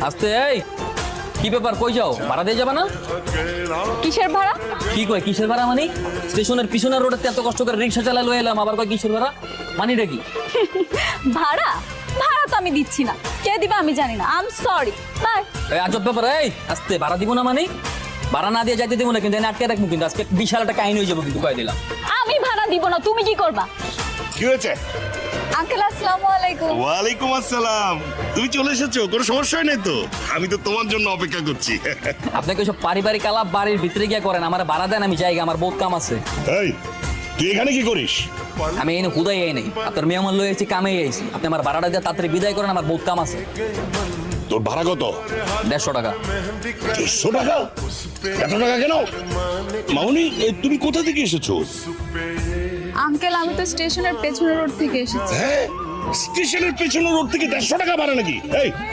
আস্তে এই কি ব্যাপার, কই যাও? ভাড়া দিয়ে যাবা না? কিসের ভাড়া? কি কয় কিসের ভাড়া মানে? স্টেশনের পিছনের রোডে এত কষ্ট করে রিক্সা চালা লয়ে এলাম, আবার কয় কিসের ভাড়া? মানিটা কি? ভাড়া ভাড়া তো আমি দিচ্ছি না, কে দিবে আমি জানি না। I am sorry, bye. এই আজব ব্যাপার, এই আস্তে ভাড়া দিব না মানে? ভাড়া না দিয়ে যাইতে দেবো না, কিন্তু এনে আটকে রাখবো, কিন্তু আজকে বিশাল একটা কাহিনী হয়ে যাবো কিন্তু, কয়ে দিলাম। আমি ভাড়া দিব না, তুমি কি করবা? কি হয়েছে? আঙ্কেল আসসালামু আলাইকুম। ওয়ালাইকুম আসসালাম। তুমি চলে এসেছো, কোনো সমস্যা নেই তো? আমি তো তোমার জন্য অপেক্ষা করছি। আপনাকে সব পারিবারিক আলাপ বাড়ির ভিতরে গিয়ে করেন, আমার ভাড়া দেন, আমি জায়গা, আমার বহুত কাম আছে। এই তুই এখানে কি করিস? আমি এনে হুদাই এই নেই, আপনার মেয়ে আমার লয়ে এসেছি, কামে এসেছি, আপনি আমার ভাড়াটা দিয়ে তাড়াতাড়ি বিদায় করেন, আমার বহুত কাম আছে। তোর ভাড়া কত? 150 টাকা। 150 টাকা? এত টাকা কেন? মামুনি, তুমি কোথা থেকে এসেছো? আঙ্কেল আমি তো স্টেশনের পেছনের রোড থেকে এসেছি। হ্যাঁ, স্টেশনের পেছনের রোড থেকে 150 টাকা ভাড়া নাকি? এই